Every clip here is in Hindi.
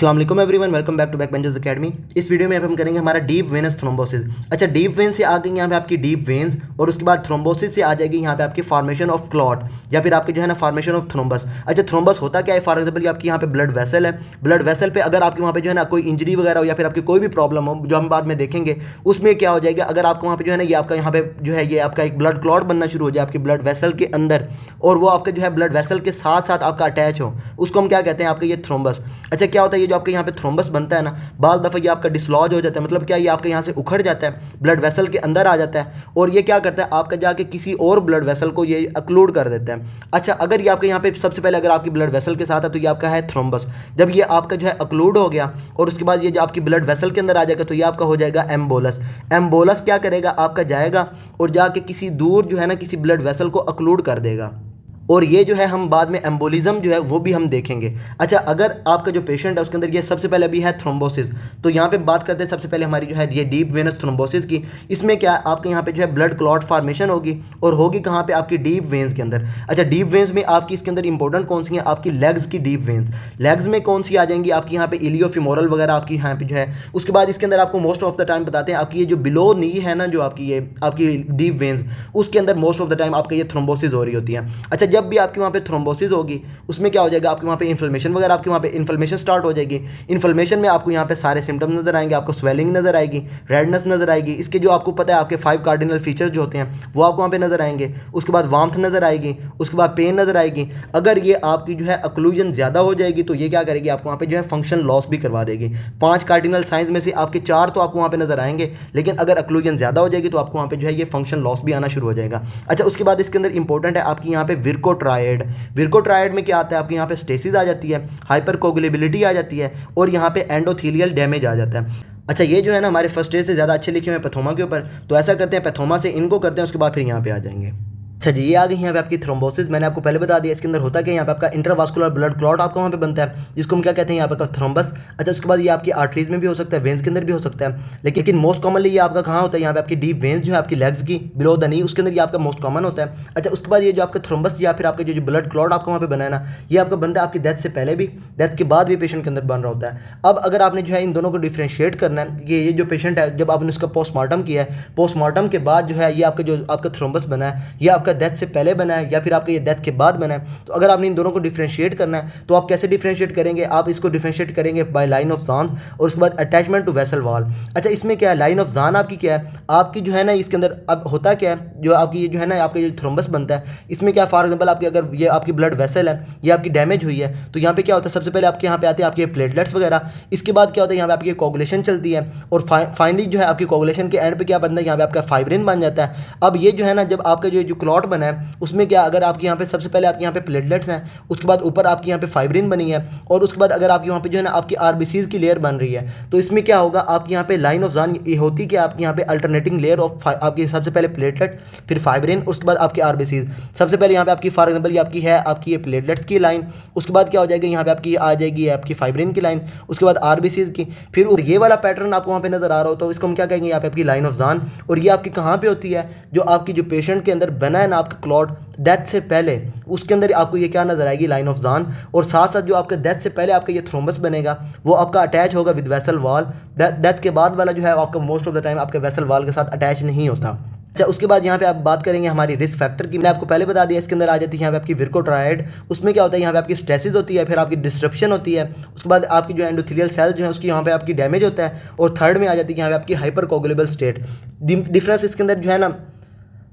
अस्सलाम वालेकुम everyone, welcome back to Back Benches Academy. इस वीडियो में अब हम करेंगे हमारा डीप वेनस थ्रोम्बोसिस। अच्छा, डीप वेन से आ गई यहाँ पे आपकी डीप वेन्स और उसके बाद थ्रोम्बोसिस से आ जाएगी यहाँ पे आपकी फॉर्मेशन ऑफ क्लॉट या फिर आपके जो है ना फॉर्मेशन ऑफ थ्रोम्बस। अच्छा, थ्रोम्बस होता क्या है? फॉर एग्जाम्पल आपकी यहाँ पे ब्लड वेसल है, ब्लड वेसल पे अगर आपके वहाँ पे जो है ना कोई इंजरी वगैरह हो या फिर आपकी कोई भी प्रॉब्लम हो जो हम बाद में देखेंगे, उसमें क्या हो जाएगा, अगर आपको वहाँ पे जो है ना ये आपका यहाँ पे जो है ये आपका एक ब्लड क्लॉट बनना शुरू हो जाए आपकी ब्लड वेसल के अंदर और वो आपके जो है ब्लड वेसल के साथ साथ आपका अटैच हो, उसको हम क्या कहते हैं? आपका ये थ्रोम्बस। अच्छा, क्या होता है ये जो आपके यहाँ पे थ्रोम्बस बनता है ना, बाज़ दफ़ा ये आपका डिसलॉज हो जाता है, मतलब क्या ये आपके यहाँ से उखड़ जाता है, ब्लड वेसल के अंदर आ जाता है और ये क्या करता है आपका जाके किसी और ब्लड वेसल को ये अक्लूड कर देता है। अच्छा, अगर ये आपके यहाँ पे सबसे पहले अगर आपकी ब्लड वेसल के साथ है तो ये आपका है थ्रोम्बस। जब ये आपका जो है अक्लूड हो गया और उसके बाद ये जो आपकी ब्लड वेसल के अंदर आ जाएगा तो ये आपका हो जाएगा एम्बोलस। एम्बोलस क्या करेगा? आपका जाएगा और जाके किसी दूर जो है ना किसी ब्लड वेसल को अक्लूड कर देगा और ये जो है हम बाद में एम्बोलिज्म जो है वो भी हम देखेंगे। अच्छा, अगर आपका जो पेशेंट है उसके अंदर ये सबसे पहले भी है थ्रोम्बोसिस, तो यहाँ पे बात करते हैं सबसे पहले हमारी जो है ये डीप वेनस थ्रोम्बोसिस की। इसमें क्या आपके यहाँ पे जो है ब्लड क्लॉट फॉर्मेशन होगी और होगी कहाँ पे? आपकी डीप वेन्स के अंदर। अच्छा, डीप वेन्स में आपकी इसके अंदर इंपॉर्टेंट कौन सी है? आपकी लेग्स की डीप वेन्स। लेग्स में कौन सी आ जाएंगी? आपकी यहाँ पे इलियोफिमोरल वगैरह आपकी यहाँ पे जो है। उसके बाद इसके अंदर आपको मोस्ट ऑफ द टाइम बताते हैं आपकी ये जो बिलो नी है ना, जो आपकी ये आपकी डीप वेन्स, उसके अंदर मोस्ट ऑफ द टाइम आपका ये थ्रोम्बोसिस हो रही होती है। अच्छा, जब भी आपके वहाँ पे थ्रोम्बोसिस होगी उसमें क्या हो जाएगा? आपके वहाँ पे इन्फ्लेमेशन वगैरह आपके वहाँ पे इन्फ्लेमेशन स्टार्ट हो जाएगी। इन्फ्लेमेशन में आपको यहाँ पे सारे सिम्टम्स नजर आएंगे, आपको स्वेलिंग नजर आएगी, रेडनेस नजर आएगी। इसके जो आपको पता है आपके 5 कार्डिनल फीचर्स जो होते हैं वो आपको वहाँ पे नजर आएंगे। उसके बाद वार्मथ नजर आएगी, उसके बाद पेन नजर आएगी। अगर ये आपकी जो है अक्लूजन ज़्यादा हो जाएगी तो ये क्या करेगी? आपको वहाँ पे जो है फंक्शन लॉस भी करवा देगी। 5 कार्डिनल साइंस में से आपके 4 तो आपको वहाँ पे नजर आएंगे, लेकिन अगर अक्लूजन ज़्यादा हो जाएगी तो आपको वहाँ पे जो है ये फंक्शन लॉस भी आना शुरू हो जाएगा। अच्छा, उसके बाद इसके अंदर इंपॉर्टेंट है आपकी यहाँ पे विर्कोट्रायड। विर्कोट्रायड में क्या आता है? आपके यहाँ पे स्टेसिस आ जाती है, हाइपरकोगुलेबिलिटी आ जाती है और यहाँ पे एंडोथीलियल डैमेज आ जाता है। अच्छा, ये जो है ना हमारे फर्स्ट स्टेज से ज़्यादा अच्छे लिखे हुए हैं पैथोमा के ऊपर, तो ऐसा करते हैं पैथोमा से इनको करते हैं, उसके बाद फिर यहाँ पे आ जाएंगे। अच्छा जी, ये आ गई यहाँ पे आपकी थ्रोम्बोसिस। मैंने आपको पहले बता दिया इसके अंदर होता क्या है। यहाँ पे आपका इंटरवास्कुलर ब्लड क्लॉट आपका वहाँ पे बनता है जिसको हम क्या कहते हैं? यहाँ पे थ्रोम्बस। अच्छा, उसके बाद ये आपकी आर्टरीज में भी हो सकता है, वेन्स के अंदर भी हो सकता है, लेकिन मोस्ट कॉमनली ये आपका कहाँ होता है? यहाँ पे आपकी डीप वेन्स जो है आपकी लेग्स की बिलो द नी, उसके अंदर ये आपका मोस्ट कॉमन होता है। अच्छा, उसके बाद ये जो आपका थ्रोम्बस या फिर आपका जो ब्लड क्लॉट आपका वहाँ पे बना है ना, ये आपका बनता है आपकी डेथ से पहले भी, डेथ के बाद भी पेशेंट के अंदर बन रहा होता है। अब अगर आपने जो है इन दोनों को डिफ्रेंशिएट करना है, ये जो पेशेंट है जब आपने उसका पोस्टमार्टम किया है, पोस्टमार्टम के बाद जो है ये आपका जो आपका थ्रोम्बस बना है ये आपका डेथ से पहले बना है या फिर आपके ये डेथ के बाद बना है, तो अगर आपने इन दोनों को डिफरेंशिएट करना है तो आप कैसे डिफरेंशिएट करेंगे? आप इसको डिफरेंशिएट करेंगे बाय लाइन ऑफ ज़ान और उसके बाद अटैचमेंट टू वेसल वॉल। अच्छा, इसमें क्या है? लाइन ऑफ ज़ान आपकी क्या है? आपकी जो है ना इसके अंदर अब होता क्या है, जो आपकी ये जो है ना आपका जो थ्रोम्बस बनता है इसमें क्या, फॉर एग्जाम्पल आपकी अगर ये आपकी ब्लड वेसल है ये आपकी डैमेज हुई है तो यहाँ पे क्या होता है? सबसे पहले आपके यहाँ पे आते हैं आपके प्लेटलेट्स वगैरह। इसके बाद क्या होता है? यहाँ पे आपकी कोगुलेशन चलती है और फाइनली जो है आपकी कोगुलेशन के एंड पे क्या बनता है? यहाँ पे आपका फाइब्रिन बन जाता है। अब ये जो है ना जब आपका जो क्लॉट बना है उसमें क्या, अगर आपके यहाँ पे सबसे पहले आपके यहाँ पे प्लेटलेट्स हैं, उसके बाद ऊपर आपके यहाँ पे फाइब्रिन बनी है और उसके बाद अगर आपके वहाँ पे जो है ना आपकी आरबीसीज की लेयर बन रही है तो इसमें क्या होगा? आपके यहाँ पे लाइन ऑफ ज़ान ये होती कि आपके यहाँ पे अल्टरनेटिंग लेयर ऑफ आपकी सबसे पहले प्लेटलेट फिर फाइब्रिन उसके बाद आपकी आरबीसीज। सबसे पहले यहाँ पे आपकी फॉर एग्जाम्पल ये आपकी है आपकी ये प्लेटलेट्स की लाइन, उसके बाद क्या हो जाएगी? यहाँ पे आपकी आ जाएगी आपकी फाइब्रिन की लाइन, उसके बाद आरबीसीज की, फिर ये वाला पैटर्न आपको वहाँ पे नजर आ रहा हो तो इसको हम क्या कहेंगे? यहाँ पे आपकी लाइन ऑफ ज़ान। और ये आपकी कहाँ पे होती है? जो आपकी जो पेशेंट के अंदर बना है ना आपका क्लॉट डेथ से पहले, उसके अंदर आपको ये क्या नजर आएगी? लाइन ऑफ ज़ान। और साथ साथ जो आपका डेथ से पहले आपका ये थ्रोम्बस बनेगा वो आपका अटैच होगा विद वेसल वॉल। डेथ के बाद वाला जो है आपका मोस्ट ऑफ द टाइम आपके वेसल वॉल के साथ अटैच नहीं होता। अच्छा, उसके बाद यहाँ पे आप बात करेंगे हमारी रिस्क फैक्टर की। मैंने आपको पहले बता दिया इसके अंदर आ जाती है यहाँ पे आपकी विर्कोट्रायड। उसमें क्या होता है? यहाँ पे आपकी स्ट्रेसिस होती है, फिर आपकी डिस्ट्रप्शन होती है, उसके बाद आपकी जो एंडोथेलियल सेल जो है उसकी यहाँ पे आपकी डैमेज होता है और थर्ड में आ जाती है यहाँ पे आपकी हाइपरकोगुलेबल स्टेट। डिफरेंस इसके अंदर जो है ना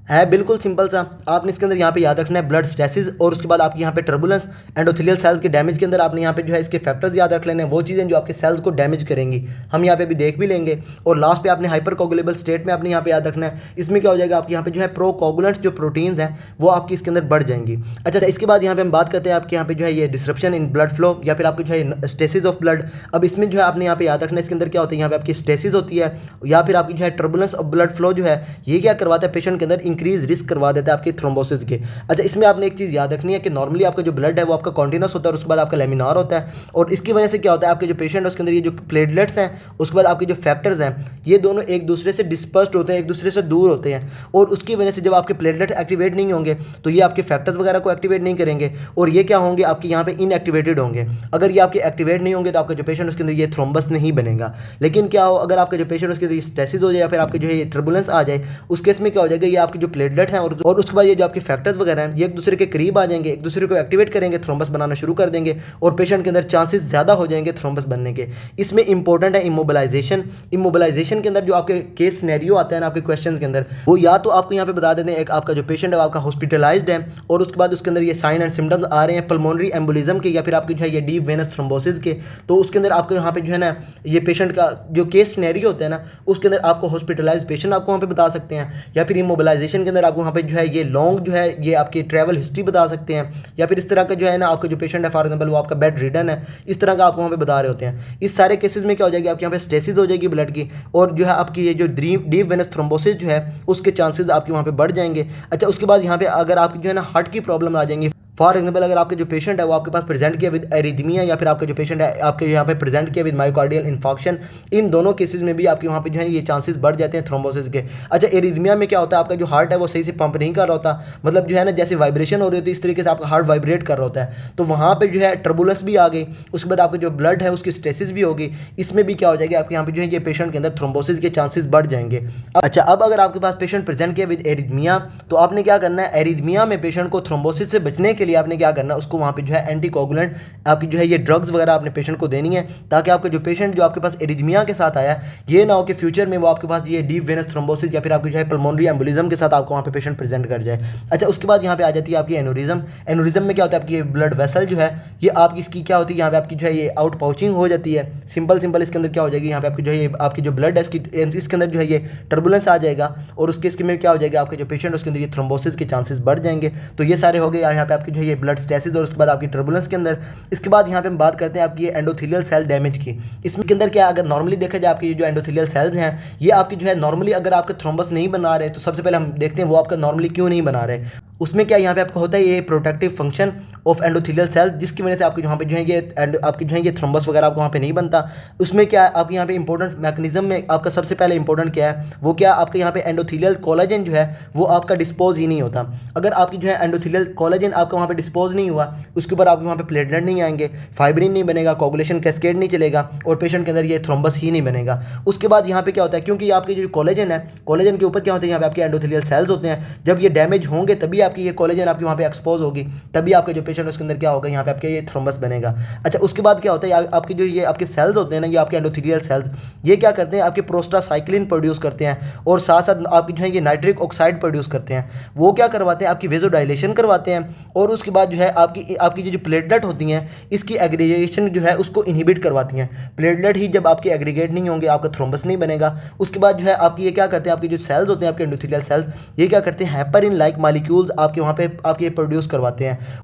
है बिल्कुल सिंपल सा, आपने इसके अंदर यहाँ पे याद रखना है ब्लड स्टेसिस और उसके बाद आपकी यहाँ पे टर्बुलेंस एंडोथेलियल सेल्स के डैमेज के अंदर आपने यहाँ पे जो है इसके फैक्टर्स याद रख लेने हैं, वो चीज़ें जो आपके सेल्स को डैमेज करेंगी हम यहाँ पे भी देख भी लेंगे। और लास्ट पे आपने हाइपरकोगुलेबल स्टेट में आपने यहाँ पे याद रखना है, इसमें क्या हो जाएगा? आपके यहाँ पे जो है प्रोकोगुलेंट्स जो प्रोटीन्स हैं वो आपकी इसके अंदर बढ़ जाएंगी। अच्छा, इसके बाद यहाँ पे हम बात करते हैं आपके यहाँ पे जो है ये डिस्ट्रप्शन इन ब्लड फ्लो या फिर आपकी जो है स्टेसिस ऑफ ब्लड। अब इसमें जो है आपने यहाँ पे याद रखना है इसके अंदर क्या होता है? यहाँ पे आपकी स्टेसिस होती है या फिर आपकी जो है टर्बुलेंस ऑफ ब्लड फ्लो जो है ये क्या करवाता है? पेशेंट के अंदर इंक्रीज रिस्क करवा देता है आपकी थ्रोम्बोसिस के। अच्छा, इसमें आपने एक चीज़ याद रखनी है कि नॉर्मली आपका जो ब्लड है वो आपका कॉन्टिन्यूस होता है और उसके बाद आपका लेमिनार होता है, और इसकी वजह से क्या होता है आपके जो पेशेंट है उसके अंदर ये जो प्लेटलेट्स हैं उसके बाद आपके जो फैक्टर्स हैं ये दोनों एक दूसरे से डिस्पर्स्ड होते हैं, एक दूसरे से दूर होते हैं, और उसकी वजह से जब आपके प्लेटलेट एक्टिवेट नहीं होंगे तो ये आपके फैक्टर्स वगैरह को एक्टिवेट नहीं करेंगे और ये क्या होंगे आपके यहाँ पे इनएक्टिवेटेड होंगे। अगर ये आपके एक्टिवेट नहीं होंगे तो आपका जो पेशेंट उसके अंदर ये थ्रोम्बस नहीं बनेगा। लेकिन क्या हो, अगर आपका जो पेशेंट उसके अंदर स्टेसिस हो जाए या फिर आपके जो है टर्बुलेंस आ जाए, उस केस में क्या हो जाएगा, ये आपके जो प्लेटलेट्स हैं और उसके बाद ये जो आपके फैक्टर्स वगैरह हैं ये एक दूसरे के करीब आ जाएंगे, एक दूसरे को एक्टिवेट करेंगे, थ्रोम्बस बनाना शुरू कर देंगे और पेशेंट के अंदर चांसेस ज़्यादा हो जाएंगे थ्रोम्बस बनने के। इसमें इंपॉर्टेंट है इमोबिलाइजेशन। इमोबिलाइजेशन के अंदर जो आपके केस सिनेरियो आता है ना आपके क्वेश्चन के अंदर, वो या तो आपको यहाँ पे बता देते हैं एक आपका जो पेशेंट है आपका हॉस्पिटलाइज्ड है और उसके बाद उसके अंदर ये साइन एंड सिम्टम्स आ रहे हैं पल्मोनरी एम्बोलिज्म के या फिर आपके जो है ये डीप वेनस थ्रोम्बोसिस के, तो उसके अंदर आपको यहाँ पे जो है ना ये पेशेंट का जो केस सिनेरियो होता है ना उसके अंदर आपको हॉस्पिटलाइज पेशेंट आपको वहाँ पे बता सकते हैं, या फिर इमोबिलाइजेशन के अंदर आपको वहाँ पे जो है ये लॉन्ग जो है ये आपकी ट्रैवल हिस्ट्री बता सकते हैं, या फिर इस तरह का जो है ना आपका जो पेशेंट है फॉर एग्जाम्पल वो आपका बेड रिडन है, इस तरह का आपको वहाँ पे बता रहे होते हैं। इस सारे केसेस में क्या हो जाएगी आपके यहाँ पे स्टेसिस हो जाएगी ब्लड की और जो है आपकी ये जो डीप वेनस थ्रोम्बोसिस जो है उसके चांसेस आपके वहाँ पे बढ़ जाएंगे। अच्छा, उसके बाद यहाँ पे अगर आपकी जो है ना हार्ट की प्रॉब्लम आ जाएंगी, फॉर एग्जाम्पल अगर आपके जो पेशेंट है वो आपके पास प्रेजेंट किया विद एरिथमिया या फिर आपका जो पेशेंट है आपके यहाँ पे प्रेजेंट किया विद मायोकार्डियल इन्फॉक्शन, इन दोनों केसेस में भी आपके वहाँ पे जो है ये चांसेस बढ़ जाते हैं थ्रोम्बोसिस के। अच्छा, एरिथमिया में क्या होता है आपका जो हार्ट है वो सही से पंप नहीं कर रहा होता, मतलब जो है ना जैसे वाइब्रेशन हो रही होती है इस तरीके से आपका हार्ट वाइब्रेट कर रहा होता है, तो वहाँ पर जो है टर्बुलेंस भी आ गई, उसके बाद आपके जो ब्लड है उसकी स्टेसिस भी होगी, इसमें भी क्या हो जाएगी आपके यहाँ पे जो है ये पेशेंट के अंदर थ्रोम्बोसिस के चांसेस बढ़ जाएंगे। अच्छा, अब अगर आपके पास पेशेंट प्रेजेंट किया विद एरिथमिया तो आपने क्या करना है, एरिथमिया में पेशेंट को थ्रोम्बोसिस से बचने के लिए आपने क्या करना है, उसको वहाँ पे जो है एंटीकोगुलेंट आपकी जो है ये ड्रग्स वगैरह आपने पेशेंट को देनी है, ताकि आपका जो पेशेंट जो आपके पास एरिथमिया के साथ आया है ये ना हो कि फ्यूचर में वो आपके पास ये डीप वेनस थ्रोम्बोसिस या फिर आपकी जो है पल्मोनरी एम्बोलिज्म के साथ आपको वहाँ पे पेशेंट प्रेजेंट कर जाए। अच्छा, उसके बाद यहाँ पे आ जाती है आपकी एनोरिज्म। एनोरिज्म में क्या होता है आपकी ब्लड वेसल जो है ये आपकी इसकी क्या होती है यहाँ पे आपकी जो है ये आउट पाउचिंग हो जाती है, सिंपल इसके अंदर क्या हो जाएगी यहाँ पे आपकी जो है ये आपकी जो ब्लड है इसके अंदर जो है ये टर्बुलेंस आ जाएगा और उसके इसके में क्या हो जाएगा आपके जो पेशेंट उसके अंदर ये थ्रोम्बोसिस के चांसेस बढ़ जाएंगे। तो ये सारे हो गए यहाँ पे आपकी जो है ये ब्लड स्टेसिस और उसके बाद आपकी टर्बुलेंस के अंदर। इसके बाद यहाँ पे हम बात करते हैं आपकी ये एंडोथेलियल सेल डैमेज की। इसमें के अंदर क्या अगर नॉर्मली देखा जाए आपकी जो एंडोथेलियल सेल्स हैं ये आपकी जो है नॉर्मली अगर आपके थ्रोम्बस नहीं बना रहे तो सबसे पहले हम देखते हैं वो आपका नॉर्मली क्यों नहीं बना रहे। उसमें क्या यहाँ पे आपका होता है ये protective function of endothelial cell, जिसकी वजह से आपके यहाँ पे जो है ये आपकी जो है ये थ्रोम्बस वगैरह आपको वहाँ पे नहीं बनता। उसमें क्या है आपके यहाँ पे इंपॉर्टेंट मैकेनिज्म में आपका सबसे पहले इंपॉर्टेंट क्या है, वो क्या आपके यहाँ पे एंडोथेलियल कोलेजन जो है वो आपका डिस्पोज ही नहीं होता। अगर आपकी जो है एंडोथेलियल कोलेजन आपका वहाँ पे डिस्पोज नहीं हुआ उसके ऊपर आपके वहाँ पे प्लेटलेट नहीं आएंगे, फाइब्रिन नहीं बनेगा, कोगुलेशन कैस्केड नहीं चलेगा और पेशेंट के अंदर ये थ्रोम्बस ही नहीं बनेगा। उसके बाद यहाँ पे क्या होता है, क्योंकि आपकी जो कोलेजन है कोलेजन के ऊपर क्या होता है यहाँ पे आपके एंडोथेलियल सेल्स होते हैं, जब ये डैमेज होंगे तभी आपकी ये कोलेजन आपकी वहाँ पे एक्सपोज होगी, तभी आपके जो पेशेंट उसके अंदर क्या होगा यहाँ पे आपके ये थ्रोम्बस बनेगा। अच्छा, उसके बाद क्या होता है आपके जो ये आपके सेल्स होते हैं ना ये आपके एंडोथेलियल सेल्स ये क्या करते हैं आपके प्रोस्टासाइक्लिन प्रोड्यूस करते हैं और साथ साथ आपकी जो है ये नाइट्रिक ऑक्साइड प्रोड्यूस करते हैं। वो क्या करवाते हैं आपकी वेजोडाइलेशन करवाते हैं और उसके बाद जो है आपकी जो प्लेटलेट होती हैं इसकी एग्रीगेशन जो है उसको इनहिबिट करवाती हैं। प्लेटलेट ही जब आपके एग्रीगेट नहीं होंगे आपका थ्रोम्बस नहीं बनेगा। उसके बाद जो है आपकी ये क्या करते हैं आपके जो सेल्स होते हैं आपके एंडोथेलियल सेल्स ये क्या करते हैं हेपरिन लाइक मॉलिक्यूल्स आपके वहाँ पे आपके प्रोड्यूस करवाते हैं।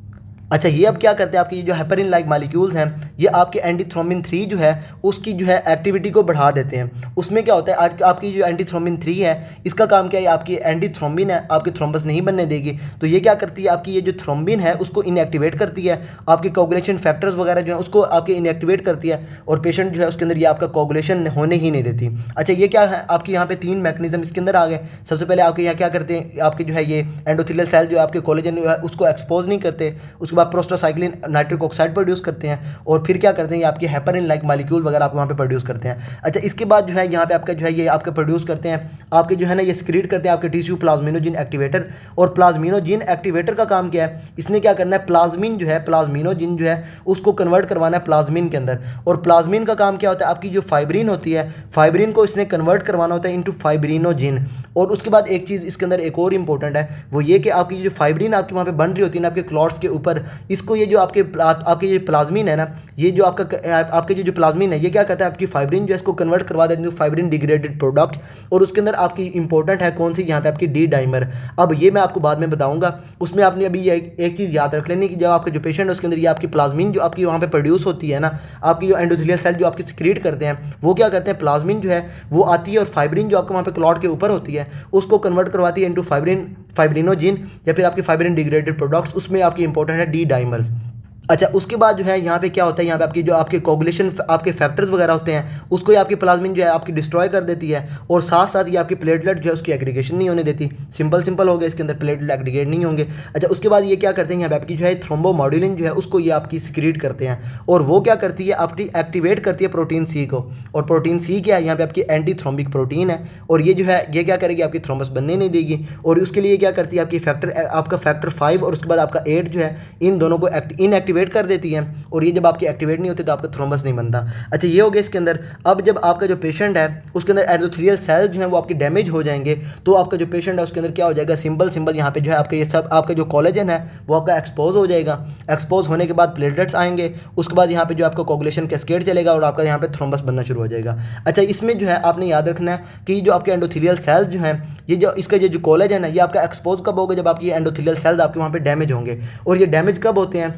अच्छा, ये अब क्या करते हैं आपकी जो हेपरिन लाइक मॉलिक्यूल्स हैं ये आपके एंटीथ्रोम्बिन 3 जो है उसकी जो है एक्टिविटी को बढ़ा देते हैं। उसमें क्या होता है आपकी जो एंटीथ्रोम्बिन 3 है इसका काम क्या है आपकी एंटीथ्रोम्बिन है आपकी थ्रोम्बस नहीं बनने देगी, तो ये क्या करती है आपकी ये जो थ्रोम्बिन है उसको इनएक्टिवेट करती है, आपके कोगुलेशन फैक्टर्स वगैरह जो है उसको आपके इनएक्टिवेट करती है और पेशेंट जो है उसके अंदर ये आपका कोगुलेशन होने ही नहीं देती। अच्छा, ये क्या है आपके यहाँ पे 3 मैकेनिज्म इसके अंदर आ गए। सबसे पहले आपके यहाँ क्या करते हैं आपके जो है ये एंडोथेलियल सेल जो है आपके कोलेजन जो है उसको एक्सपोज नहीं करते, उसके बाद प्रोस्टासाइक्लिन नाइट्रिक ऑक्साइड प्रोड्यूस करते हैं और फिर क्या करते हैं ये आपके हेपरिन लाइक मॉलिक्यूल वगैरह आपको वहाँ पे प्रोड्यूस करते हैं। अच्छा, इसके बाद जो है यहाँ पे आपका जो है ये आपके प्रोड्यूस करते हैं आपके जो है ना ये सिक्रीट करते हैं आपके टिश्यू प्लाज्मिनोजिन एक्टिवेटर। और प्लाज्मिनोजिन एक्टिवेटर का काम क्या है, इसने क्या करना है प्लाज्मिन जो है प्लाज्मिनोजिन जो है उसको कन्वर्ट करवाना है प्लाज्मिन के अंदर। और प्लाज्मिन का काम क्या होता है आपकी जो फाइब्रिन होती है फाइब्रिन को इसने कन्वर्ट करवाना होता है इनटू फाइब्रिनोजिन। और उसके बाद एक चीज़ इसके अंदर एक और इंपॉर्टेंट है वो ये कि आपकी जो फाइब्रिन आपकी वहाँ पे बन रही होती है ना आपके क्लॉट्स के ऊपर, इसको ये जो आपके जो प्लाज्मिन है ना ये जो आपके जो प्लाज्मिन है ये क्या करता है आपकी फाइब्रिन जो है इसको कन्वर्ट करवा देते हैं फाइब्रिन डिग्रेडेड प्रोडक्ट्स। और उसके अंदर आपकी इंपॉर्टेंट है कौन सी यहाँ पे आपकी डी डाइमर। अब ये मैं आपको बाद में बताऊंगा। उसमें आपने अभी एक चीज़ याद रख लेनी कि जब आपका जो पेशेंट है उसके अंदर ये आपकी प्लाज्मिन जो आपकी वहाँ पे प्रोड्यूस होती है ना आपकी जो एंडोथेलियल सेल जो आपकी सिक्रीट करते हैं वो क्या करते हैं प्लाज्मिन जो है वो आती है और फाइब्रिन जो आपको वहाँ पे क्लॉट के ऊपर होती है उसको कन्वर्ट करवाती है इंटू फाइब्रिनोजिन या फिर आपके फाइब्रिन डिग्रेडेड प्रोडक्ट्स, उसमें आपकी इंपॉर्टेंट है डी डाइमर्स। अच्छा, उसके बाद जो है यहाँ पे क्या होता है, यहाँ पे आपकी जो आपके कोगुलेशन आपके फैक्टर्स वगैरह होते हैं उसको ये आपकी प्लाज्मिन जो है आपकी डिस्ट्रॉय कर देती है, और साथ साथ ये आपकी प्लेटलेट जो है उसकी एग्रीगेशन नहीं होने देती। सिंपल हो गया, इसके अंदर प्लेटलेट एग्रीगेट नहीं होंगे। अच्छा, उसके बाद ये क्या करते हैं, यहाँ पे आपकी जो है थ्रोम्बोमोड्यूलिन जो है उसको ये आपकी सिक्रीट करते हैं, और वो क्या करती है, आपकी एक्टिवेट करती है प्रोटीन सी को। और प्रोटीन सी क्या है, यहाँ पे आपकी एंटी थ्रोम्बिक प्रोटीन है, और ये जो है ये क्या करेगी, आपकी थ्रोम्बस बनने नहीं देगी। और उसके लिए क्या करती है, आपकी आपका फैक्टर 5 और उसके बाद आपका 8 जो है इन दोनों को इनएक्टिवेट कर देती है, और ये जब आपकी एक्टिवेट नहीं होती तो आपका थ्रोम्बस नहीं बनता। अच्छा, ये हो गया इसके अंदर। अब जब आपका जो पेशेंट है उसके अंदर एंडोथेलियल सेल्स जो है वो आपके डैमेज हो जाएंगे, तो आपका जो पेशेंट है उसके अंदर क्या हो जाएगा, सिंपल यहाँ पे जो है आपका ये सब आपका जो कोलेजन है वो आपका एक्सपोज हो जाएगा। एक्सपोज होने के बाद प्लेटलेट्स आएंगे, उसके बाद यहाँ पे जो आपका कोगुलेशन कैस्केड चलेगा और आपका यहाँ पे थ्रोम्बस बनना शुरू हो जाएगा। अच्छा, इसमें जो है आपने याद रखना है कि जो आपके एंडोथेलियल सेल्स जो हैं, ये जो इसका जो कोलेजन है ये आपका एक्सपोज कब होगा, जब आपकी एंडोथेलियल सेल्स आपके वहाँ पे डैमेज होंगे। और ये डैमेज कब होते हैं,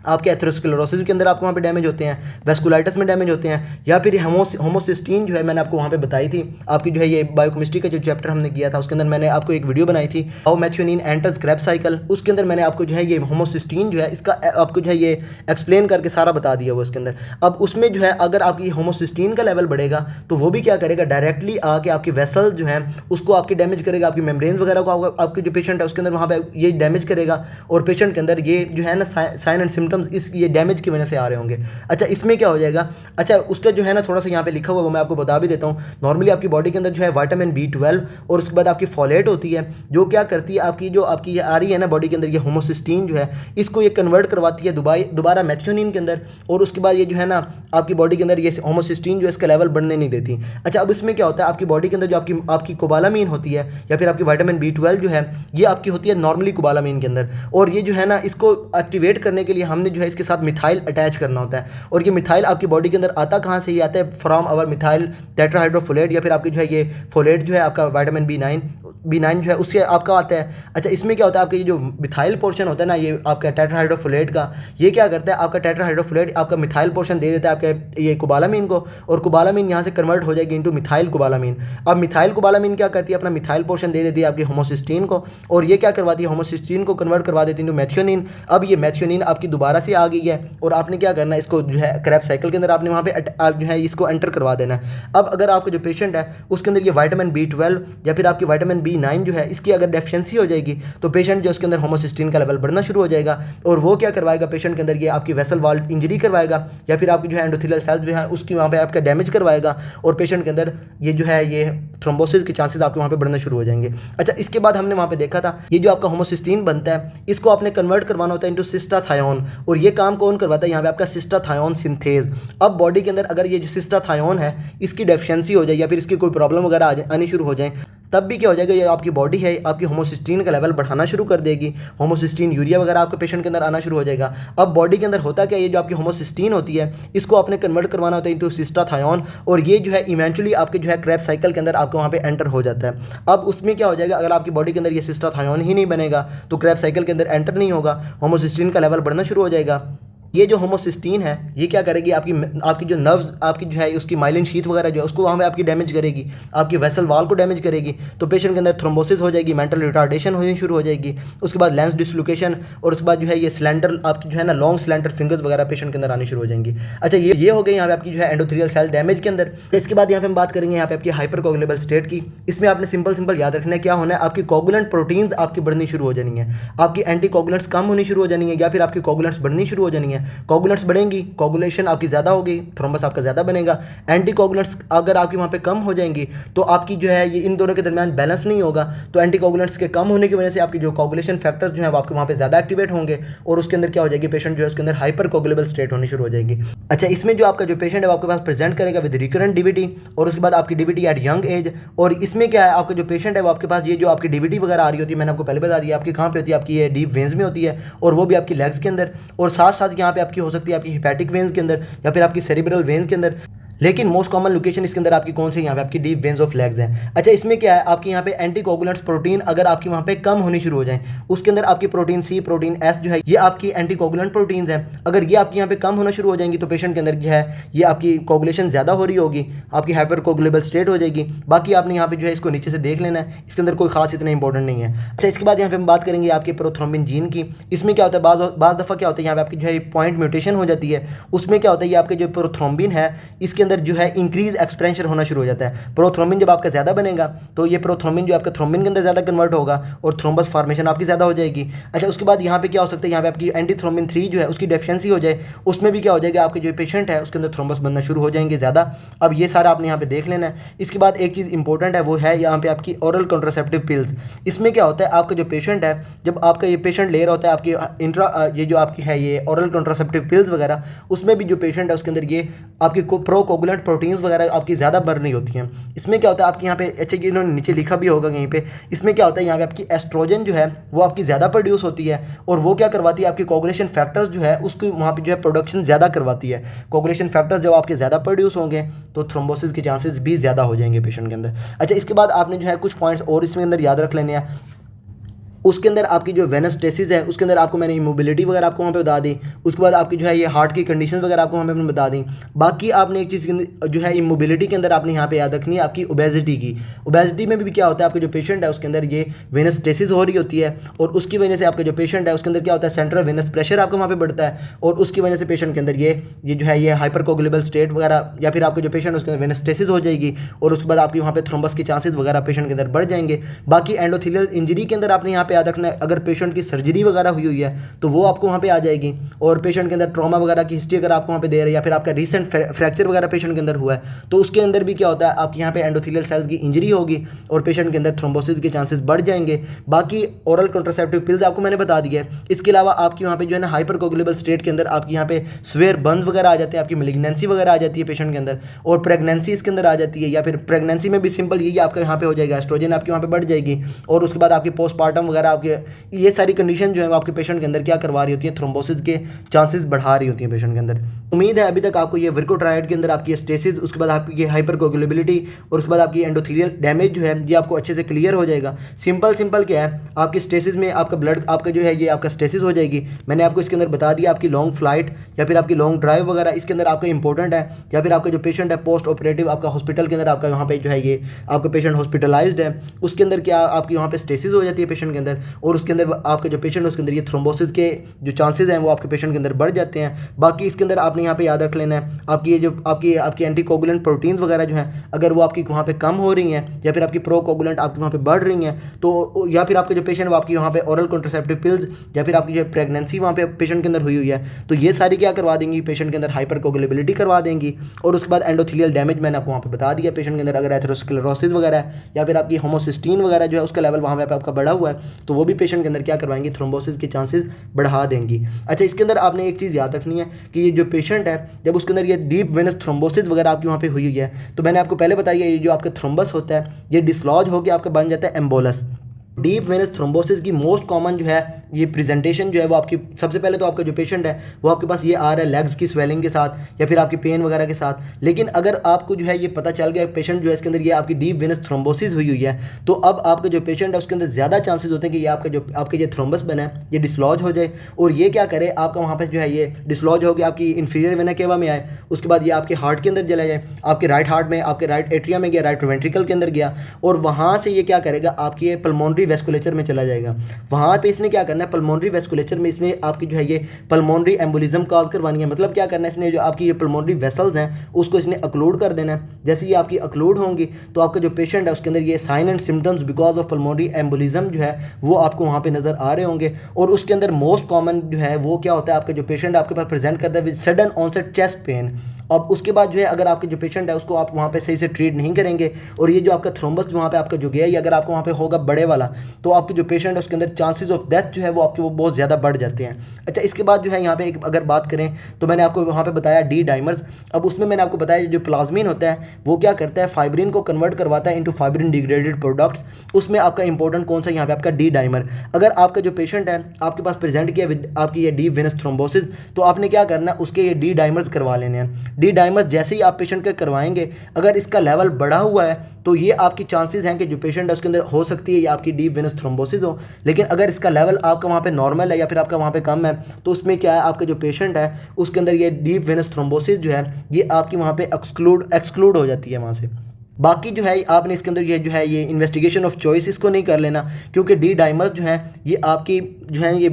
आपके एथेरोस्क्लेरोसिस के अंदर आपको वहाँ पे डैमेज होते हैं, वेस्कुलाइटिस में डैमेज होते हैं, या फिर होमोसिस्टीन जो है मैंने आपको वहाँ पे बताई थी। आपकी जो है ये बायोकेमिस्ट्री का जो चैप्टर हमने किया था उसके अंदर मैंने आपको एक वीडियो बनाई थी, how methionine enters Krebs cycle. उसके अंदर मैंने आपको जो है ये होमोसिस्टीन जो है इसका आपको जो है ये एक्सप्लेन करके सारा बता दिया वो इसके अंदर। अब उसमें जो है अगर आपकी होमोसिस्टीन का लेवल बढ़ेगा तो वो भी क्या करेगा, डायरेक्टली आके आपकी वेसल जो है उसको आपकी डैमेज करेगा, आपकी मेम्ब्रेन वगैरह को आपके जो पेशेंट है उसके अंदर वहाँ पर ये डैमेज करेगा, और पेशेंट के अंदर ये जो है ना साइन एंड सिम्टम्स इस ये डैमेज की वजह से आ रहे होंगे। अच्छा, इसमें क्या हो जाएगा, अच्छा उसका जो है ना थोड़ा सा यहाँ पे लिखा हुआ है वो मैं आपको बता भी देता हूँ। नॉर्मली आपकी बॉडी के अंदर जो है विटामिन B12 और उसके बाद आपकी फोलेट होती है, जो क्या करती है आपकी जो आपकी ये आ रही है ना बॉडी के अंदर ये होमोसिस्टीन जो है इसको ये कन्वर्ट करवाती है दोबारा मेथियोनिन के अंदर, और उसके बाद ये जो है ना आपकी बॉडी के अंदर ये होमोसिस्टीन जो है इसका लेवल बढ़ने नहीं देती। अच्छा, अब इसमें क्या होता है, आपकी बॉडी के अंदर जो आपकी कोबालामीन होती है या फिर आपकी विटामिन B12 जो है ये आपकी होती है नॉर्मली कोबालामीन के अंदर, और ये जो है ना इसको एक्टिवेट करने के लिए हमने जो है इसके साथ मिथाइल अटैच करना होता है। और ये मिथाइल आपकी बॉडी के अंदर आता कहाँ से, ये आता है फ्रॉम आवर मिथाइल टेट्राहाइड्रोफोलेट, या फिर आपकी जो है ये फोलेट जो है आपका विटामिन B9 जो है उससे आपका आता है। अच्छा, इसमें क्या होता है, आपका ये जो मिथाइल पोर्शन होता है ना ये आपका टेट्राहाइड्रोफोलेट का, ये क्या करता है, आपका टेट्राहाइड्रोफोलेट आपका मिथाइल पोर्शन दे देता है आपके ये कोबालामीन को, और कोबालामीन यहाँ से कन्वर्ट हो जाएगी इनटू मिथाइल कोबालामीन। अब मिथाइल कोबालामीन क्या करती है, अपना मिथाइल पोर्शन दे देती है आपकी होमोसिस्टीन को, और ये क्या करवाती है, होमोसिस्टीन को कन्वर्ट करवा देती है इनटू मेथियोनिन। अब ये मेथियोनिन आपकी दोबारा से आ गई है, और आपने क्या करना है, इसको जो है क्रेब्स साइकिल के अंदर आपने वहाँ पे जो है इसको एंटर करवा देना है। अब अगर आपका जो पेशेंट है उसके अंदर ये विटामिन B12 या फिर आपकी विटामिन B9 जो है इसकी अगर डेफिशिएंसी हो जाएगी तो पेशेंट जो उसके अंदर होमोसिस्टीन का लेवल बढ़ना शुरू हो जाएगा, और वो क्या करवाएगा, पेशेंट के अंदर ये आपकी वेसल वॉल इंजरी करवाएगा, या फिर आपकी जो है एंडोथेलियल सेल्स जो है उसकी वहाँ पे आपका डैमेज करवाएगा, और पेशेंट के अंदर ये जो है ये थ्रोम्बोसिस के चांसेस आपके वहाँ पे बढ़ना शुरू हो जाएंगे। अच्छा, इसके बाद हमने वहाँ पे देखा था ये जो आपका होमोसिस्टीन बनता है इसको आपने कन्वर्ट करवाना होता है इनटू सिस्टाथायोन, और ये काम कौन करवाता है, यहाँ पे आपका सिस्टाथायोन सिंथेज। अब बॉडी के अंदर अगर ये जो सिस्टाथायोन है इसकी डेफिशिएंसी हो जाए या फिर इसकी कोई प्रॉब्लम वगैरह आनी शुरू हो जाए, तब भी क्या हो जाएगा, ये आपकी बॉडी है आपकी होमोसिस्टीन का लेवल बढ़ाना शुरू कर देगी, होमोसिस्टीन यूरिया वगैरह आपके पेशेंट के अंदर आना शुरू हो जाएगा। अब बॉडी के अंदर होता क्या, ये जो आपकी होमोसिस्टीन होती है इसको आपने कन्वर्ट करवाना होता है इनटू सिस्टाथायोन, और ये जो है इवेंचुअली आपके जो है क्रेब्स साइकिल के अंदर आपको वहाँ पे एंटर हो जाता है। अब उसमें क्या हो जाएगा, अगर आपकी बॉडी के अंदर ये सिस्टाथायोन ही नहीं बनेगा तो क्रेब्स साइकिल के अंदर एंटर नहीं होगा, होमोसिस्टीन का लेवल बढ़ना शुरू हो जाएगा। ये जो होमोसिस्टीन है ये क्या करेगी, आपकी जो नर्व्स आपकी जो है उसकी माइलिन शीथ वगैरह जो है उसको वहाँ पे आपकी डैमेज करेगी, आपकी वेसल वॉल को डैमेज करेगी, तो पेशेंट के अंदर थ्रोम्बोसिस हो जाएगी, मेंटल रिटार्डेशन होनी शुरू हो जाएगी, उसके बाद लेंस डिसलोकेशन, और उसके बाद जो है ये सिलेंडर आपकी जो है ना लॉन्ग सिलेंडर फिंगर्स वगैरह पेशेंट के अंदर आनी शुरू हो जाएंगी। अच्छा, ये हो गई यहाँ पे आपकी जो है एंडोथेलियल सेल डैमेज के अंदर। इसके बाद यहाँ पे हम बात करेंगे यहाँ पे आपकी हाइपर कोगुलेबल स्टेट की। इसमें आपने सिंपल याद रखना है क्या होना है, आपकी कोगुलेंट प्रोटीन्स आपकी बढ़नी शुरू हो जानी है, आपकी एंटी कोगुलेंट्स कम होनी शुरू हो जानी है, या फिर आपकी कोगुलेंट्स बढ़नी शुरू हो जानी है। कोगुलेंट्स बढ़ेंगी, कोगुलेशन आपकी ज़्यादा होगी, थ्रोम्बस आपका ज़्यादा बनेगा। एंटीकोगुलेंट्स अगर आपकी वहाँ पे कम हो जाएंगी तो आपकी जो है ये इन दोनों के दरमियान बैलेंस नहीं होगा, तो एंटीकोगुलेंट्स के कम होने की वजह से आपकी जो कोगुलेशन फैक्टर्स जो है वो आपके वहाँ पे ज़्यादा एक्टिवेट होंगे, और उसके अंदर क्या हो जाएगी, पेशेंट जो है उसके अंदर हाइपर कोगुलेबल स्टेट होनी शुरू हो जाएगी। अच्छा, इसमें जो आपका जो पेशेंट है वो आपके पास प्रेजेंट करेगा विद रिकरेंट डीवीटी, और उसके बाद आपकी डीवीटी एट यंग एज। और इसमें क्या है, आपका जो पेशेंट है वो आपके पास ये जो आपकी डीवीटी वगैरह आ रही होती है, मैंने आपको पहले बता दिया आपकी कहाँ पे होती है, आपकी ये डीप वेन्स में होती है, और वो भी आपकी लेग्स के अंदर, और साथ साथ यहाँ पे आपकी हो सकती है आपकी हिपैटिक वेन्स के अंदर या फिर आपकी सेरिब्रल वेन्स के अंदर। लेकिन मोस्ट कॉमन लोकेशन इसके अंदर आपकी कौन सी यहाँ पे आपकी डीप वेन्स ऑफ लेग्स हैं। अच्छा, इसमें क्या है आपकी यहाँ पे एंटीकोगुलेंट्स प्रोटीन अगर आपकी वहाँ पे कम होनी शुरू हो जाए, उसके अंदर आपकी प्रोटीन सी, प्रोटीन एस जो है ये आपकी एंटीकोगुलेंट प्रोटीन्स हैं, अगर ये आपकी यहाँ पे कम होना शुरू हो जाएंगी तो पेशेंट के अंदर जो है ये आपकी कोगुलेशन ज़्यादा हो रही होगी, आपकी हाइपर कोगुलेबल स्टेट हो जाएगी। बाकी आपने यहाँ पे जो है इसको नीचे से देख लेना है, इसके अंदर कोई खास इतना इंपॉर्टेंट नहीं है। अच्छा, इसके बाद यहाँ पे हम बात करेंगे आपके प्रोथ्रोम्बिन जीन की। इसमें क्या होता है बाज़ दफ़ा क्या होता है यहाँ पे आपकी जो है पॉइंट म्यूटेशन हो जाती है, उसमें क्या होता है ये आपके जो प्रोथ्रोम्बिन है इसके अंदर जो है इंक्रीज एक्सपेंशन होना शुरू हो जाता है। प्रोथ्रोम्बिन जब आपका ज़्यादा बनेगा तो ये प्रोथ्रोम्बिन जो आपका थ्रोम्बिन के अंदर ज़्यादा कन्वर्ट होगा और थ्रोम्बस फॉर्मेशन आपकी ज़्यादा हो जाएगी। अच्छा, उसके बाद यहाँ पे क्या हो सकता है यहाँ पे आपकी एंटीथ्रोम्बिन 3 जो है उसकी डेफिशिएंसी हो जाए, उसमें भी क्या हो जाएगा आपके जो पेशेंट है उसके अंदर थ्रोम्बस बनना शुरू हो जाएंगे ज़्यादा। अब ये सारा आपने यहाँ पे देख लेना है। इसके बाद एक चीज़ इंपॉर्टेंट है वो है यहाँ पे आपकी ओरल कॉन्ट्रासेप्टिव पिल्स। इसमें क्या होता है आपका जो पेशेंट है जब आपका ये पेशेंट ले रहा होता है आपकी इंट्रा ये जो आपकी है ये ओरल कॉन्ट्रासेप्टिव पिल्स वगैरह, उसमें भी जो पेशेंट है उसके अंदर ये आपकी प्रोकोगुलेंट प्रोटीन्स वगैरह आपकी ज़्यादा बढ़ रही होती हैं। इसमें क्या होता है आपके यहाँ पे अच्छा कि इन्होंने नीचे लिखा भी होगा यहीं पे, इसमें क्या होता है यहाँ पे आपकी एस्ट्रोजन जो है वो आपकी ज़्यादा प्रोड्यूस होती है और वो क्या करवाती है आपकी कोगुलेशन फैक्टर्स जो है उसको वहाँ पे जो है प्रोडक्शन ज़्यादा करवाती है। कोगुलेशन फैक्टर्स जब आपके ज़्यादा प्रोड्यूस होंगे तो थ्रोम्बोसिस के चांसेस भी ज़्यादा हो जाएंगे पेशेंट के अंदर। अच्छा, इसके बाद आपने जो है कुछ पॉइंट्स और इसमें अंदर याद रख लेने हैं। उसके अंदर आपकी जो वेनस टेसिस है उसके अंदर आपको मैंने इमोबिलिटी वगैरह आपको वहाँ पे बता दी। उसके बाद आपकी जो है ये हार्ट की कंडीशन वगैरह आपको वहाँ पे मैंने बता दी। बाकी आपने एक चीज़ जो है इमोबिलिटी के अंदर आपने यहाँ पे याद रखनी है आपकी ओबेसिटी की। ओबेसिटी में भी क्या होता है आपके जो पेशेंट है उसके अंदर ये वेनस टेसिस हो रही होती है और उसकी वजह से आपका जो पेशेंट है उसके अंदर क्या होता है सेंट्रल वेनस प्रेशर आपको वहाँ पर बढ़ता है और उसकी वजह से पेशेंट के अंदर ये जो है ये हाइपर कोगुलेबल स्टेट वगैरह या फिर आपके जो पेशेंट है उसके अंदर वेनस टेसिस हो जाएगी और उसके बाद आपकी वहाँ पे थ्रोम्बस के चांसेस वगैरह पेशेंट के अंदर बढ़ जाएंगे। बाकी एंडोथेलियल इंजरी के अंदर आपने यहाँ पे याद रखना है अगर पेशेंट की सर्जरी वगैरह हुई है तो वो आपको वहाँ पे आ जाएगी और पेशेंट के अंदर ट्रॉमा वगैरह की हिस्ट्री अगर आपको वहाँ पे दे रहे हैं या फिर आपका रीसेंट फ्रैक्चर वगैरह पेशेंट के अंदर हुआ है तो उसके अंदर भी क्या होता है आपके यहाँ पे एंडोथेलियल सेल्स की इंजरी होगी और पेशेंट के अंदर थ्रोम्बोसिस के चांसेस बढ़ जाएंगे। बाकी ओरल कॉन्ट्रासेप्टिव पिल्स आपको मैंने बता दिया है। इसके अलावा आपकी वहाँ पे जो है ना हाइपर कोगुलेबल स्टेट के अंदर आपकी यहाँ पे स्वेयर बर्न्स वगैरह आ जाते हैं, आपकी मेलिग्नेंसी वगैरह आ जाती है पेशेंट के अंदर और प्रेगनेंसी इसके अंदर आ जाती है या फिर प्रेगनेंसी में भी सिंपल यही आपका यहाँ पे हो जाएगा एस्ट्रोजन आपकी वहाँ पे बढ़ जाएगी और उसके बाद आपकी पोस्टमार्टम वगैरह आपके ये सारी कंडीशन जो है आपके पेशेंट के अंदर क्या करवा रही होती है थ्रोम्बोसिस के चांसेस बढ़ा रही होती है पेशेंट के अंदर। उम्मीद है अभी तक आपको ये वर्कोट्रायड के अंदर आपकी स्टेसिस उसके बाद आपकी ये हाइपर कोगुलेबिलिटी और उसके बाद आपकी एंडोथेलियल डैमेज जो है ये आपको अच्छे से क्लियर हो जाएगा। सिंपल क्या है आपकी स्टेसिस में आपका ब्लड आपका जो है ये आपका स्टेसिस हो जाएगी। मैंने आपको इसके अंदर बता दिया आपकी लॉन्ग फ्लाइट या फिर आपकी लॉन्ग ड्राइव वगैरह इसके अंदर आपका इंपॉर्टेंट है या फिर आपका जो पेशेंट है पोस्ट ऑपरेटिव आपका हॉस्पिटल के अंदर आपका यहाँ पे जो है ये आपका पेशेंट हॉस्पिटलाइज्ड है उसके अंदर क्या आपकी वहाँ पे स्टेसिस हो जाती है पेशेंट के अंदर और उसके अंदर आपका जो पेशेंट है उसके अंदर ये थ्रोम्बोसिस के जो चांसेस हैं वो आपके पेशेंट के अंदर बढ़ जाते हैं। बाकी इसके अंदर आपने यहाँ पे याद रख लेना है आपकी ये जो आपकी एंटीकोगुलेंट प्रोटीन्स वगैरह जो हैं अगर वो आपकी वहाँ पे कम हो रही हैं या फिर आपकी प्रोकोगुलेंट आपकी वहाँ पे बढ़ रही हैं तो या फिर आपके जो पेशेंट वो आपकी वहाँ पे ओरल कॉन्ट्रासेप्टिव पिल्स या फिर आपकी जो प्रेगनेंसी वहाँ पे पेशेंट के अंदर हुई है तो ये सारी क्या करवा देंगी पेशेंट के अंदर हाइपर कोगुलेबिलिटी करवा देंगी और उसके बाद एंडोथेलियल डैमेज मैंने आपको वहाँ पे बता दिया पेशेंट के अंदर अगर एथेरोस्क्लेरोसिस वगैरह है या फिर आपकी होमोसिस्टीन वगैरह जो है उसका लेवल वहाँ पे आपका बढ़ा हुआ है तो वो भी पेशेंट के अंदर क्या करवाएंगी थ्रोम्बोसिस के चांसेस बढ़ा देंगी। अच्छा, इसके अंदर आपने एक चीज़ याद रखनी है कि ये जो पेशेंट है जब उसके अंदर ये डीप वेनस थ्रोम्बोसिस वगैरह आपकी वहाँ पे हुई है तो मैंने आपको पहले बताया ये जो आपका थ्रोम्बस होता है ये डिसलॉज होकर आपका बन जाता है एम्बोलस। डीप वेनस थ्रोम्बोसिस की मोस्ट कॉमन जो है ये प्रेजेंटेशन जो है वो आपकी सबसे पहले तो आपका जो पेशेंट है वो आपके पास ये आ रहा है लेग्स की स्वेलिंग के साथ या फिर आपकी पेन वगैरह के साथ। लेकिन अगर आपको जो है ये पता चल गया पेशेंट जो है इसके अंदर ये आपकी डीप वेनस थ्रोम्बोसिस हुई है तो अब आपका जो पेशेंट है उसके अंदर ज़्यादा चांसेस होते हैं कि ये आपका जो आपके ये थ्रोम्बस बना है ये डिसलॉज हो जाए और ये क्या करे आपका वहाँ पर जो है ये डिसलॉज हो गया आपकी इन्फीरियर वेना केवा में आए उसके बाद ये आपके हार्ट के अंदर चला जाए आपके राइट हार्ट में आपके राइट एट्रिया में गया राइट वेंट्रिकल के अंदर गया और वहाँ से ये क्या करेगा आपकी ये पल्मोनरी वेस्कुलेचर में चला जाएगा। वहाँ पे इसने क्या करना है पल्मोनरी वेस्कुलेचर में इसने आपकी जो है ये पल्मोनरी एम्बोलिज्म काज करवानी है। मतलब क्या करना है इसने जो आपकी ये पल्मोनरी वेसल्स हैं उसको इसने अक्लूड कर देना है। जैसे ये आपकी अक्लूड होंगी तो आपका जो पेशेंट है उसके अंदर ये sign and symptoms because of pulmonary embolism जो है वो आपको वहाँ पे नजर आ रहे होंगे। और उसके अंदर मोस्ट कॉमन जो है वो क्या होता है आपका जो पेशेंट आपके पास प्रेजेंट करता है with sudden onset chest pain. अब उसके बाद जो है अगर आपके जो पेशेंट है उसको आप वहाँ पे सही से ट्रीट नहीं करेंगे और ये जो आपका थ्रोम्बस वहाँ पे आपका जो गया ये अगर आपको वहाँ पे होगा बड़े वाला तो आपके जो पेशेंट है उसके अंदर चांसेस ऑफ डेथ जो है वो आपके वो बहुत ज़्यादा बढ़ जाते हैं। अच्छा, इसके बाद जो है यहाँ पे अगर बात करें तो मैंने आपको वहाँ पे बताया डी डाइमर्स। अब उसमें मैंने आपको बताया जो प्लाज्मिन होता है वो क्या करता है फाइब्रिन को कन्वर्ट करवाता है इंटू फाइब्रिन डिग्रेडेड प्रोडक्ट्स। उसमें आपका इंपॉर्टेंट कौन सा यहाँ पे आपका डी डाइमर। अगर आपका जो पेशेंट है आपके पास प्रेजेंट किया विद आपकी ये डीप वेनस थ्रोम्बोसिस तो आपने क्या करना है उसके ये डी डाइमर्स करवा लेने हैं। डी डाइमर्स जैसे ही आप पेशेंट के करवाएंगे, अगर इसका लेवल बढ़ा हुआ है तो ये आपकी चांसेस हैं कि जो पेशेंट है उसके अंदर हो सकती है ये आपकी डीप वेनस थ्रोम्बोसिस हो। लेकिन अगर इसका लेवल आपका वहाँ पे नॉर्मल है या फिर आपका वहाँ पे कम है तो उसमें क्या है, आपका जो पेशेंट है उसके अंदर ये डीप वेनस थ्रोम्बोसिस जो है ये आपकी वहाँ पे एक्सक्लूड हो जाती है वहाँ से। बाकी जो है आपने इसके अंदर ये जो है ये इन्वेस्टिगेशन ऑफ चॉइस इसको नहीं कर लेना, क्योंकि डी डाइमर्स जो है ये आपकी जो है ये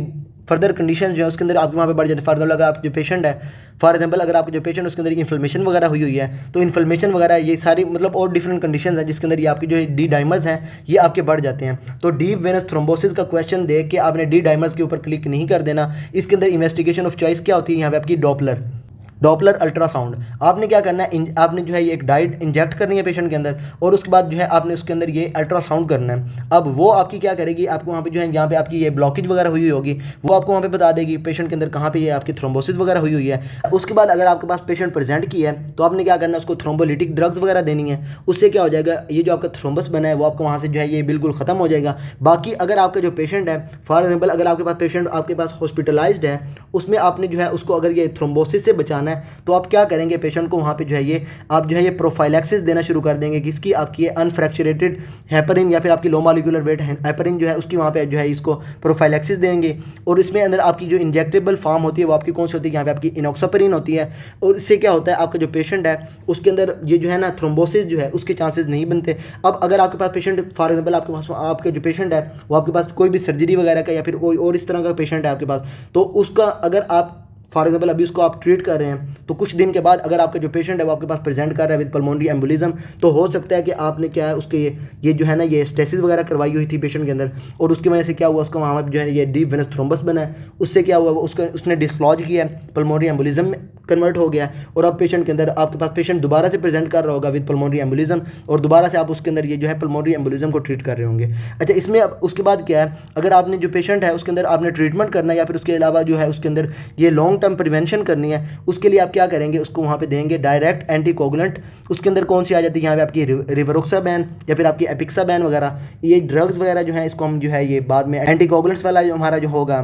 फर्दर कंडीशन जो है उसके अंदर आपके वहाँ पे बढ़ जाते हैं। फर्दर अगर आप जो पेशेंट है, फॉर एग्जांपल अगर आपके जो पेशेंट उसके अंदर इन्फ्लेमेशन वगैरह हुई है तो इन्फ्लेमेशन वगैरह ये सारी मतलब और डिफरेंट कंडीशंस हैं जिसके अंदर ये आपके जो डी डाइमर्स हैं ये आपके बढ़ जाते हैं। तो डीप वेनस थ्रोम्बोसिस का क्वेश्चन देख के आपने डी डाइमर्स के ऊपर क्लिक नहीं कर देना। इसके अंदर इन्वेस्टिगेशन ऑफ चॉइस क्या होती है, यहाँ पे आपकी डॉपलर अल्ट्रासाउंड। आपने क्या करना है, आपने जो है ये एक डाइट इंजेक्ट करनी है पेशेंट के अंदर और उसके बाद जो है आपने उसके अंदर ये अल्ट्रासाउंड करना है। अब वो आपकी क्या करेगी, आपको वहाँ पे जो है यहाँ पे आपकी ये ब्लॉकेज वगैरह हुई होगी वो आपको वहाँ पे बता देगी पेशेंट के अंदर कहाँ पे ये आपकी थ्रोम्बोसिस वगैरह हुई है। उसके बाद अगर आपके पास पेशेंट प्रेजेंट की है तो आपने क्या करना है, उसको थ्रोम्बोलिटिक ड्रग्स वगैरह देनी है। उससे क्या हो जाएगा, ये जो आपका थ्रोम्बस बना है वो आपको वहाँ से जो है ये बिल्कुल ख़त्म हो जाएगा। बाकी अगर आपका जो पेशेंट है, फॉर एग्जाम्पल अगर आपके पास पेशेंट आपके पास हॉस्पिटलाइज्ड है, उसमें आपने जो है उसको अगर ये थ्रोम्बोसिस से बचाना है तो आप क्या करेंगे, पेशेंट को वहाँ पे जो है ये आप जो है ये प्रोफाइलैक्सिस देना शुरू कर देंगे किसकी, आपकी ये अनफ्रैक्चरेटेड हेपरिन या फिर आपकी लो मॉलिक्यूलर वेट हेपरिन जो है उसकी वहाँ पे जो है इसको प्रोफाइलैक्सिस देंगे। और इसमें अंदर आपकी जो इंजेक्टेबल फॉर्म होती है वो आपकी कौन सी होती है, यहाँ पे आपकी इनॉक्सापरिन होती है। और इससे क्या होता है, आपका जो पेशेंट है उसके अंदर ये जो है ना थ्रोम्बोसिस जो है उसके चांसेस नहीं बनते। अब अगर आपके पास पेशेंट फॉर एग्जाम्पल आपके पास आपके जो पेशेंट है वो आपके पास कोई भी सर्जरी वगैरह का या फिर कोई और इस तरह का पेशेंट है आपके पास, तो उसका अगर आप फॉर एग्जाम्पल अभी उसको आप ट्रीट कर रहे हैं तो कुछ दिन के बाद अगर आपका जो पेशेंट है वो आपके पास प्रेजेंट कर रहा है विद पल्मोनरी एम्बोलिज्म, तो हो सकता है कि आपने क्या है उसके ये जो है ना ये स्टेसिस वगैरह करवाई हुई थी पेशेंट के अंदर और उसकी वजह से क्या हुआ, उसका वहाँ जो है ये डीप वेनस थ्रोम्बस बना है, उससे क्या हुआ उसने डिसलॉज किया, पल्मोनरी एम्बोलिज्म में कन्वर्ट हो गया और अब पेशेंट के अंदर आपके पास पेशेंट दोबारा से प्रेजेंट कर रहा होगा विद पल्मोनरी एम्बोलिज्म और दोबारा से आप उसके अंदर ये जो है पल्मोनरी एम्बोलिज्म को ट्रीट कर रहे होंगे। अच्छा, इसमें अब उसके बाद क्या है, अगर आपने जो पेशेंट है उसके अंदर आपने ट्रीटमेंट करना है या फिर उसके अलावा जो है उसके अंदर ये लॉन्ग टर्म प्रिवेंशन करनी है, उसके लिए आप क्या करेंगे, उसको वहाँ पे देंगे डायरेक्ट एंटीकोगुलेंट। उसके अंदर कौन सी आ जाती है, यहाँ पे आपकी रिवरोक्साबैन या फिर आपकी एपिक्साबैन वगैरह, ये ड्रग्स वगैरह जो है इसको हम जो है ये बाद में एंटीकोगुलेंट्स वाला जो हमारा जो होगा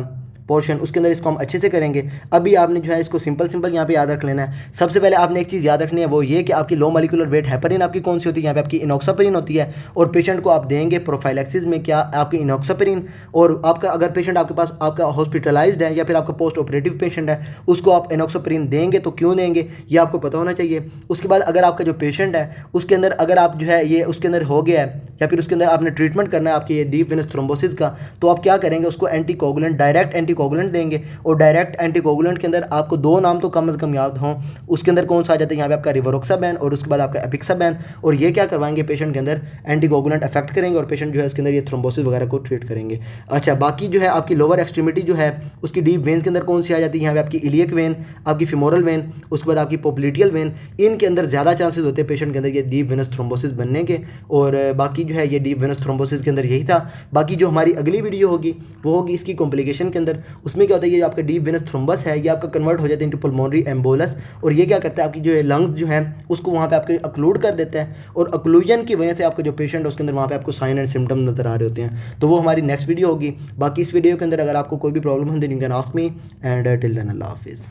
पोर्शन उसके अंदर इसको हम अच्छे से करेंगे। अभी आपने जो है इसको सिंपल यहाँ पे याद रख लेना है। सबसे पहले आपने एक चीज़ याद रखनी है वो ये कि आपकी लो मॉलिक्यूलर वेट हेपरिन आपकी कौन सी होती है, यहाँ पे आपकी इनॉक्सापरिन होती है और पेशेंट को आप देंगे प्रोफाइलैक्सिस में क्या आपकी इनॉक्सापरिन। और आपका अगर पेशेंट आपके पास आपका हॉस्पिटलाइज्ड है या फिर आपका पोस्ट ऑपरेटिव पेशेंट है उसको आप इनॉक्सापरिन देंगे तो क्यों देंगे ये आपको पता होना चाहिए। उसके बाद अगर आपका जो पेशेंट है उसके अंदर अगर आप जो है ये उसके अंदर हो गया है या फिर उसके अंदर आपने ट्रीटमेंट करना है आपके ये डीप वेनस थ्रोम्बोसिस का, तो आप क्या करेंगे, उसको एंटीकोगुलेंट डायरेक्ट एंटीकोगुलेंट देंगे। और डायरेक्ट एंटीकोगुलेंट के अंदर आपको दो नाम तो कम से कम याद हों, उसके अंदर कौन सा आ जाता है, यहाँ पे आपका रिवरोक्साबैन और उसके बाद आपका एपिक्साबैन। और ये क्या करवाएंगे, पेशेंट के अंदर एंटीकोगुलेंट इफेक्ट करेंगे और पेशेंट जो है इसके अंदर ये थ्रोम्बोसिस वगैरह को ट्रीट करेंगे। अच्छा, बाकी जो है आपकी लोअर एक्सट्रीमिटी जो है उसकी डीप वेन्स के अंदर कौन सी आ जाती है, यहाँ पे आपकी इलियक वेन, आपकी फिमोरल वेन, उसके बाद आपकी पोप्लिटियल वेन, इनके अंदर ज़्यादा चांसेस होते हैं पेशेंट के अंदर ये डीप वेनस थ्रोम्बोसिस बनने के। और बाकी जो है ये डीप वेनस थ्रोम्बोसिस के अंदर यही था। बाकी जो हमारी अगली वीडियो होगी वो होगी इसकी कॉम्प्लिकेशन के अंदर। उसमें क्या होता है, ये आपका डीप वेनस थ्रोम्बस है ये आपका कन्वर्ट हो जाता है इनटू पल्मोनरी एम्बोलस और ये क्या करता है, आपकी जो लंग्स जो है उसको वहाँ पे आपके अक्लूड कर देता है और अक्लूजन की वजह से आपका जो पेशेंट है उसके अंदर वहाँ पे आपको साइन एंड सिम्टम नजर आ रहे होते हैं। तो वो हमारी नेक्स्ट वीडियो होगी। बाकी इस वीडियो के अंदर अगर आपको कोई भी प्रॉब्लम है then you can ask me and till then अल्लाह हाफिज़।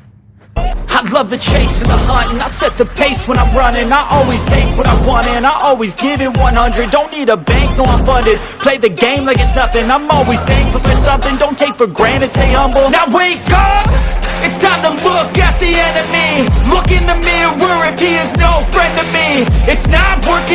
I love the chase and the hunt, and I set the pace when I'm running. I always take what I want and I always give it 100. Don't need a bank, no I'm funded. Play the game like it's nothing. I'm always thankful for something. Don't take for granted, stay humble. Now wake up, it's time to look at the enemy. Look in the mirror if he is no friend to me. It's not working.